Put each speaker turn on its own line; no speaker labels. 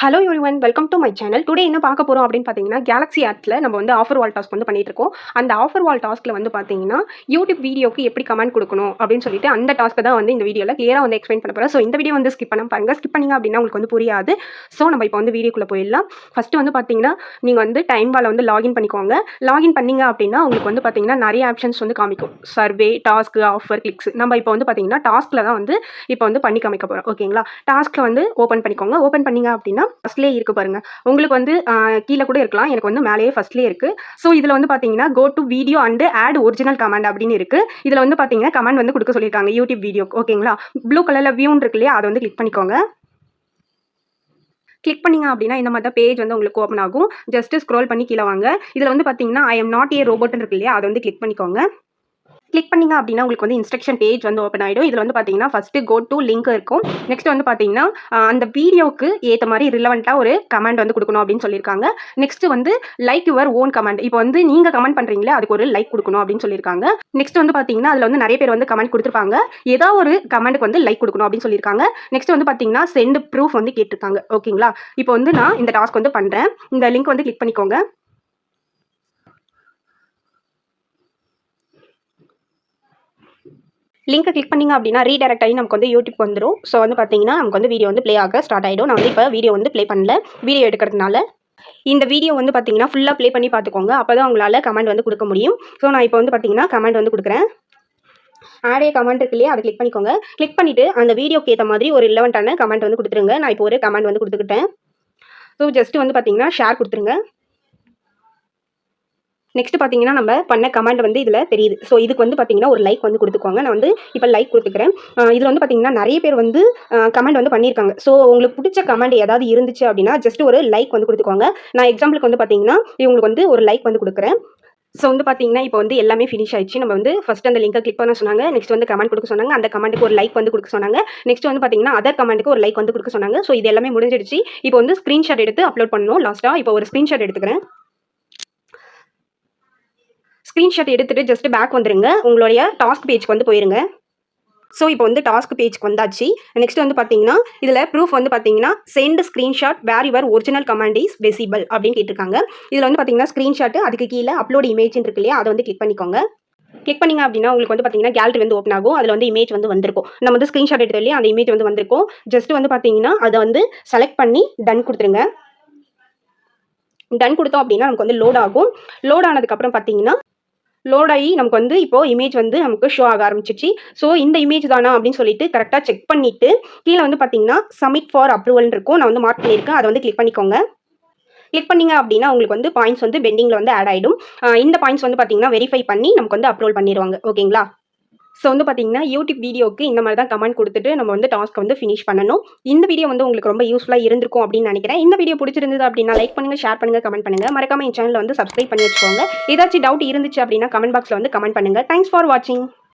Hello everyone, welcome to my channel. Today என்ன பார்க்க போகிறோம் அப்படின்னு பார்த்தீங்கன்னா, கேலக்ஸி ஆப்ஸில் நம்ம வந்து ஆஃபர் வால் டாஸ்க் வந்து பண்ணிட்டு இருக்கோம். அந்த ஆஃபர் வால் டாஸ்க்கில் வந்து பார்த்தீங்கன்னா, யூடியூப் வீடியோக்கு எப்படி கமெண்ட் கொடுக்கணும் அப்படின்னு சொல்லிட்டு அந்த டாஸ்க்கை தான் வந்து இந்த வீடியோவில் கிளியராக வந்து எக்ஸ்பிளைன் பண்ண போகிறேன். ஸோ இந்த வீடியோ வந்து ஸ்கிப் பண்ண பாருங்க. ஸ்கிப் பண்ணிங்க அப்படின்னா உங்களுக்கு வந்து புரியாது. ஸோ நம்ம இப்போ வந்து வீடியோக்குள்ளே போயிடலாம். ஃபஸ்ட்டு வந்து பார்த்தீங்கன்னா, நீங்கள் வந்து டைம் வாலை வந்து லாகின் பண்ணிக்கோங்க. லாகின் பண்ணிங்க அப்படின்னா உங்களுக்கு வந்து பார்த்தீங்கன்னா நிறைய ஆப்ஷன்ஸ் வந்து காமிக்கும். Survey, task, offer, clicks. நம்ம இப்போ வந்து பார்த்தீங்கன்னா டாஸ்க்கில் தான் வந்து இப்போ வந்து பண்ணி காமிக்க போகிறோம். ஓகேங்களா? டாஸ்க்கில் வந்து ஓப்பன் பண்ணிக்கோங்க. ஓப்பன் பண்ணிங்க அப்படின்னா ஃபஸ்ட்லேயே இருக்கு பாருங்க. உங்களுக்கு வந்து கீழே கூட இருக்கலாம். எனக்கு வந்து மேலேயே ஃபர்ஸ்ட்லேயே இருக்கு. ஸோ இதில் வந்து பார்த்தீங்கன்னா go to video and add original comment அப்படின்னு இருக்கு. இதில் வந்து பார்த்தீங்கன்னா கமெண்ட் வந்து கொடுக்க சொல்லியிருக்காங்க யூடியூப் வீடியோ. ஓகேங்களா? ப்ளூ கலரில் வியூன்னு இருக்கு இல்லையா, அதை வந்து கிளிக் பண்ணிக்கோங்க. கிளிக் பண்ணிங்க அப்படின்னா இந்த மாதிரி தான் பேஜ் வந்து உங்களுக்கு ஓப்பன் ஆகும். ஜஸ்ட் ஸ்க்ரோல் பண்ணி கீழே வாங்க. இதில் வந்து பார்த்தீங்கன்னா ஐ எம் நாட் ஏ ரோபோட்னு இருக்கு இல்லையா, அதை வந்து கிளிக் பண்ணிக்கோங்க. கிளிக் பண்ணிங்க அப்படின்னா உங்களுக்கு வந்து இன்ஸ்ட்ரக்ஷன் பேஜ் வந்து ஓப்பன் ஆகிடும். இதில் வந்து பார்த்தீங்கன்னா ஃபஸ்ட்டு கோ டு லிங்க் இருக்கும். நெக்ஸ்ட் வந்து பார்த்தீங்கன்னா அந்த வீடியோக்கு ஏற்ற மாதிரி ரிலவெண்ட்டாக ஒரு கமெண்ட் வந்து கொடுக்கணும் அப்படின்னு சொல்லியிருக்காங்க. நெக்ஸ்ட் வந்து லைக் யுவர் ஓன் கமெண்ட். இப்போ வந்து நீங்கள் கமெண்ட் பண்ணுறீங்களே அதுக்கு ஒரு லைக் கொடுக்கணும் அப்படின்னு சொல்லியிருக்காங்க. நெக்ஸ்ட் வந்து பார்த்தீங்கன்னா அதில் வந்து நிறைய பேர் வந்து கமெண்ட் கொடுத்துருப்பாங்க. ஏதோ ஒரு கமெண்ட்டுக்கு வந்து லைக் கொடுக்கணும் அப்படின்னு சொல்லியிருக்காங்க. நெக்ஸ்ட் வந்து பார்த்தீங்கன்னா சென்ட் ப்ரூஃப் வந்து கேட்டிருக்காங்க. ஓகேங்களா? இப்போ வந்து நான் இந்த டாஸ்க் வந்து பண்ணுறேன். இந்த லிங்க் வந்து கிளிக் பண்ணிக்கோங்க. லிங்க் கிளிக் பண்ணிங்க அப்படின்னா ரீடைரக்ட் ஆகி நமக்கு வந்து யூடியூப் வந்துடும். ஸோ வந்து பார்த்தீங்கன்னா நமக்கு வந்து வீடியோ வந்து ப்ளே ஆக ஸ்டார்ட் ஆகிடும். நான் வந்து இப்போ வீடியோ வந்து ப்ளே பண்ணல, வீடியோ எடுக்கிறதுனால. இந்த வீடியோ வந்து பார்த்தீங்கன்னா ஃபுல்லாக ப்ளே பண்ணி பார்த்துக்கோங்க. அப்போ தான் உங்களால் கமெண்ட் வந்து கொடுக்க முடியும். ஸோ நான் இப்போ வந்து பார்த்தீங்கன்னா கமெண்ட் வந்து கொடுக்குறேன். ஆடே கமெண்ட் இருக்கு இல்லையா, அதை கிளிக் பண்ணிக்கோங்க. கிளிக் பண்ணிவிட்டு அந்த வீடியோக்கு ஏற்ற மாதிரி ஒரு ரிலவெண்ட்டான கமெண்ட் வந்து கொடுத்துருங்க. நான் இப்போ ஒரு கமெண்ட் வந்து கொடுத்துக்கிட்டேன். ஸோ ஜஸ்ட் வந்து பார்த்தீங்கன்னா ஷேர் கொடுத்துருங்க. நெக்ஸ்ட் பார்த்தீங்கன்னா நம்ம பண்ண கமெண்ட் வந்து இதில் தெரியுது. ஸோ இதுக்கு வந்து பார்த்தீங்கன்னா ஒரு லைக் வந்து கொடுத்துக்கோங்க. நான் வந்து இப்போ லைக் கொடுத்துக்கிறேன். இதில் வந்து பார்த்தீங்கன்னா நிறைய பேர் வந்து கமெண்ட் வந்து பண்ணியிருக்காங்க. ஸோ உங்களுக்கு பிடிச்ச கமெண்ட் ஏதாவது இருந்துச்சு அப்படின்னா ஜஸ்ட் ஒரு லைக் வந்து கொடுத்துக்கோங்க. நான் எக்ஸாம்பிளுக்கு வந்து பார்த்தீங்கன்னா இவங்களுக்கு வந்து ஒரு லைக் வந்து கொடுக்குறேன். ஸோ வந்து பார்த்தீங்கன்னா இப்போ வந்து எல்லாமே ஃபினிஷ் ஆயிடுச்சு. நம்ம வந்து ஃபஸ்ட் அந்த லிங்கை கிளிக் பண்ண சொன்னாங்க. நெக்ஸ்ட் வந்து கமெண்ட் கொடுக்க சொன்னாங்க. அந்த கமெண்ட்டுக்கு ஒரு லைக் வந்து கொடுக்க சொன்னாங்க. நெக்ஸ்ட் வந்து பார்த்தீங்கன்னா அதர் கமெண்ட்டுக்கு ஒரு லைக் வந்து கொடுக்க சொன்னாங்க. ஸோ இது எல்லாமே முடிஞ்சிடுச்சு. இப்போ வந்து ஸ்க்ரீன்ஷாட் எடுத்து அப்லோட் பண்ணணும். லாஸ்ட்டாக இப்போ ஒரு ஸ்க்ரீன்ஷாட் எடுத்துக்கிறேன். ஸ்க்ரீன்ஷாட் எடுத்துகிட்டு ஜஸ்ட் பேக் வந்துருங்க. உங்களுடைய டாஸ்க் பேஜ்க்கு வந்து போயிருங்க. ஸோ இப்போ வந்து டாஸ்க் பேஜ்க்கு வந்தாச்சு. நெக்ஸ்ட் வந்து பார்த்தீங்கன்னா இதில் ப்ரூஃப் வந்து பார்த்தீங்கன்னா send screenshot where your original comment is visible அப்படின்னு கேட்டிருக்காங்க. இதில் வந்து பார்த்தீங்கன்னா ஸ்க்ரீன்ஷாட், அதுக்கு கீழே அப்லோட் இமேஜ் இருக்கு இல்லையா, அதை வந்து கிளிக் பண்ணிக்கோங்க. கிளிக் பண்ணிங்க அப்படின்னா உங்களுக்கு வந்து பார்த்தீங்கன்னா கேலரி வந்து ஓப்பன் ஆகும். அதில் வந்து இமேஜ் வந்து வந்திருக்கும். நம்ம வந்து ஸ்க்ரீன்ஷாட் எடுத்து இல்லையா, அந்த இமேஜ் வந்து வந்திருக்கும். ஜஸ்ட் வந்து பார்த்தீங்கன்னா அதை வந்து செலக்ட் பண்ணி டன் கொடுத்துருங்க. டன் கொடுத்தோம் அப்படின்னா நமக்கு வந்து லோட் ஆகும். லோட் ஆனதுக்கப்புறம் பார்த்தீங்கன்னா லோட் ஆகி நமக்கு வந்து இப்போ இமேஜ் வந்து நமக்கு ஷோ ஆக ஆரம்பிச்சிச்சு. ஸோ இந்த இமேஜ் தானா அப்படின்னு சொல்லிட்டு கரெக்டாக செக் பண்ணிவிட்டு கீழே வந்து பார்த்தீங்கன்னா சப்மிட் ஃபார் அப்ரூவல் இருக்கும். நான் வந்து மார்க் பண்ணியிருக்கேன். அதை வந்து கிளிக் பண்ணிக்கோங்க. கிளிக் பண்ணிங்க அப்படின்னா உங்களுக்கு வந்து பாயிண்ட்ஸ் வந்து பெண்டிங்கில் வந்து ஆட் ஆகிடும். இந்த பாயிண்ட்ஸ் வந்து பார்த்தீங்கன்னா வெரிஃபை பண்ணி நமக்கு வந்து அப்ரூவல் பண்ணிடுவாங்க. ஓகேங்களா? ஸோ வந்து பார்த்தீங்கன்னா யூடியூப் வீடியோக்கு இந்த மாதிரி தான் கமெண்ட் கொடுத்துட்டு நம்ம வந்து டாஸ்க் வந்து ஃபினிஷ் பண்ணணும். இந்த வீடியோ வந்து உங்களுக்கு ரொம்ப யூஸ்ஃபுல்லாக இருந்திருக்கும் அப்படின்னு நினைக்கிறேன். இந்த வீடியோ பிடிச்சிருந்தது அப்படின்னா லைக் பண்ணுங்கள், ஷேர் பண்ணுங்கள், கமெண்ட் பண்ணுங்கள். மறக்காம என் சேனலை வந்து சப்ஸ்கிரைப் பண்ணி வச்சுக்கோங்க. ஏதாச்சும் டவுட் இருந்துச்சு அப்படின்னா கமெண்ட் பாக்ஸில் வந்து கமெண்ட் பண்ணுங்கள். தேங்க்ஸ் ஃபார் வாட்சிங்.